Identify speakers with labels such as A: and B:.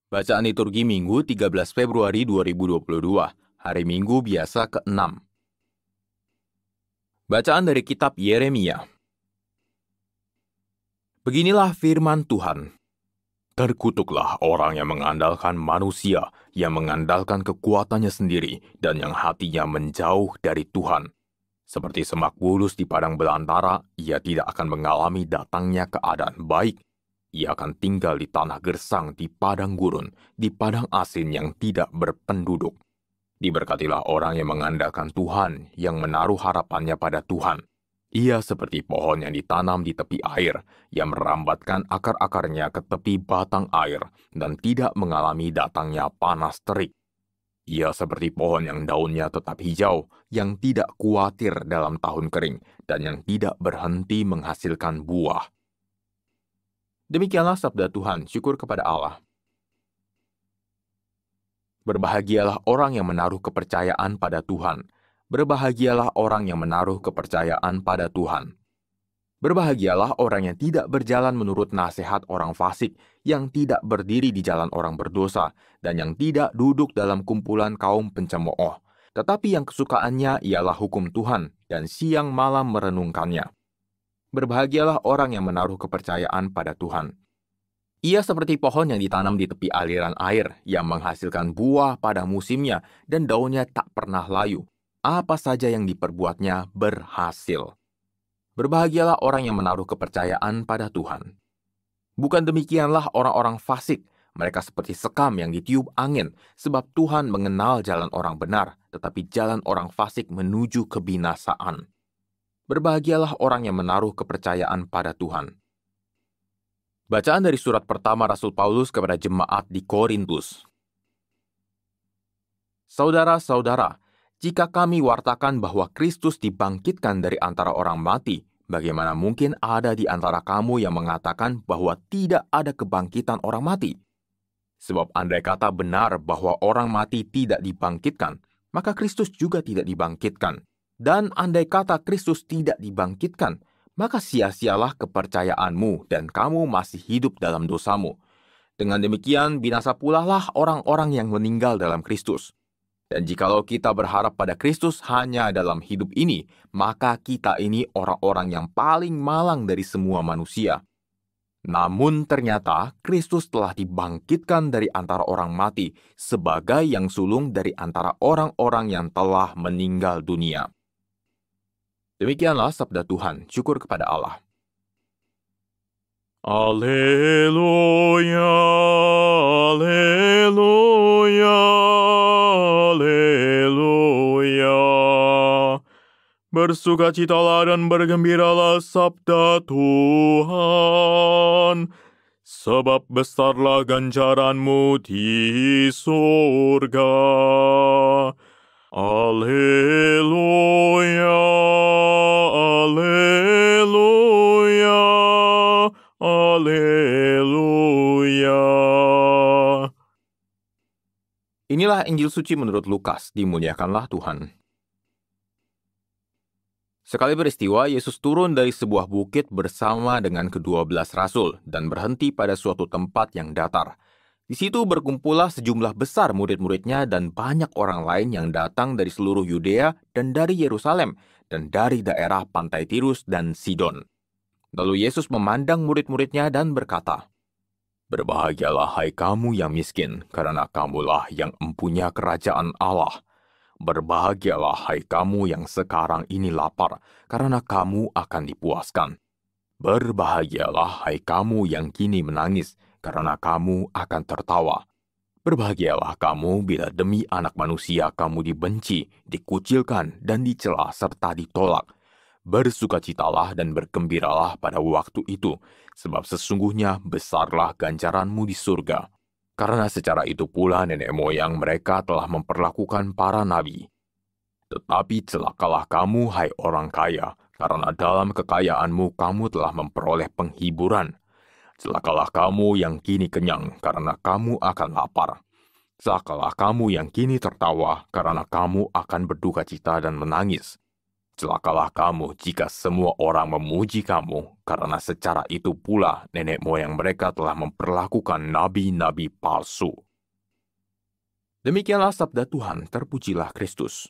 A: Bacaan liturgi Minggu 13 Februari 2022, hari Minggu biasa ke-6. Bacaan dari kitab Yeremia. Beginilah firman Tuhan. Terkutuklah orang yang mengandalkan manusia, yang mengandalkan kekuatannya sendiri, dan yang hatinya menjauh dari Tuhan. Seperti semak bulus di padang belantara, ia tidak akan mengalami datangnya keadaan baik. Ia akan tinggal di tanah gersang, di padang gurun, di padang asin yang tidak berpenduduk. Diberkatilah orang yang mengandalkan Tuhan, yang menaruh harapannya pada Tuhan. Ia seperti pohon yang ditanam di tepi air, yang merambatkan akar-akarnya ke tepi batang air, dan tidak mengalami datangnya panas terik. Ia seperti pohon yang daunnya tetap hijau, yang tidak khawatir dalam tahun kering, dan yang tidak berhenti menghasilkan buah. Demikianlah sabda Tuhan, syukur kepada Allah. Berbahagialah orang yang menaruh kepercayaan pada Tuhan. Berbahagialah orang yang menaruh kepercayaan pada Tuhan. Berbahagialah orang yang tidak berjalan menurut nasihat orang fasik, yang tidak berdiri di jalan orang berdosa, dan yang tidak duduk dalam kumpulan kaum pencemooh. Tetapi yang kesukaannya ialah hukum Tuhan, dan siang malam merenungkannya. Berbahagialah orang yang menaruh kepercayaan pada Tuhan. Ia seperti pohon yang ditanam di tepi aliran air, yang menghasilkan buah pada musimnya, dan daunnya tak pernah layu. Apa saja yang diperbuatnya berhasil. Berbahagialah orang yang menaruh kepercayaan pada Tuhan. Bukan demikianlah orang-orang fasik, mereka seperti sekam yang ditiup angin, sebab Tuhan mengenal jalan orang benar, tetapi jalan orang fasik menuju kebinasaan. Berbahagialah orang yang menaruh kepercayaan pada Tuhan. Bacaan dari surat pertama Rasul Paulus kepada jemaat di Korintus. Saudara-saudara, jika kami wartakan bahwa Kristus dibangkitkan dari antara orang mati, bagaimana mungkin ada di antara kamu yang mengatakan bahwa tidak ada kebangkitan orang mati? Sebab andai kata benar bahwa orang mati tidak dibangkitkan, maka Kristus juga tidak dibangkitkan. Dan andai kata Kristus tidak dibangkitkan, maka sia-sialah kepercayaanmu dan kamu masih hidup dalam dosamu. Dengan demikian, binasa pula lah orang-orang yang meninggal dalam Kristus. Dan jikalau kita berharap pada Kristus hanya dalam hidup ini, maka kita ini orang-orang yang paling malang dari semua manusia. Namun ternyata Kristus telah dibangkitkan dari antara orang mati sebagai yang sulung dari antara orang-orang yang telah meninggal dunia. Demikianlah sabda Tuhan, syukur kepada Allah.
B: Alleluia, alleluia, alleluia. Bersukacitalah dan bergembiralah sabda Tuhan, sebab besarlah ganjaranmu di surga. Alleluia, alleluia, alleluia.
A: Inilah Injil suci menurut Lukas, dimuliakanlah Tuhan. Sekali peristiwa, Yesus turun dari sebuah bukit bersama dengan ke-12 rasul dan berhenti pada suatu tempat yang datar. Di situ berkumpullah sejumlah besar murid-muridnya dan banyak orang lain yang datang dari seluruh Yudea dan dari Yerusalem dan dari daerah pantai Tirus dan Sidon. Lalu Yesus memandang murid-muridnya dan berkata, "Berbahagialah hai kamu yang miskin, karena kamulah yang empunya kerajaan Allah. Berbahagialah hai kamu yang sekarang ini lapar, karena kamu akan dipuaskan. Berbahagialah hai kamu yang kini menangis, karena kamu akan tertawa. Berbahagialah kamu bila demi anak manusia kamu dibenci, dikucilkan, dan dicela serta ditolak. Bersukacitalah dan bergembiralah pada waktu itu, sebab sesungguhnya besarlah ganjaranmu di surga. Karena secara itu pula nenek moyang mereka telah memperlakukan para nabi. Tetapi celakalah kamu, hai orang kaya, karena dalam kekayaanmu kamu telah memperoleh penghiburan. Celakalah kamu yang kini kenyang, karena kamu akan lapar. Celakalah kamu yang kini tertawa, karena kamu akan berduka cita dan menangis. Celakalah kamu jika semua orang memuji kamu, karena secara itu pula nenek moyang mereka telah memperlakukan nabi-nabi palsu. Demikianlah sabda Tuhan, terpujilah Kristus.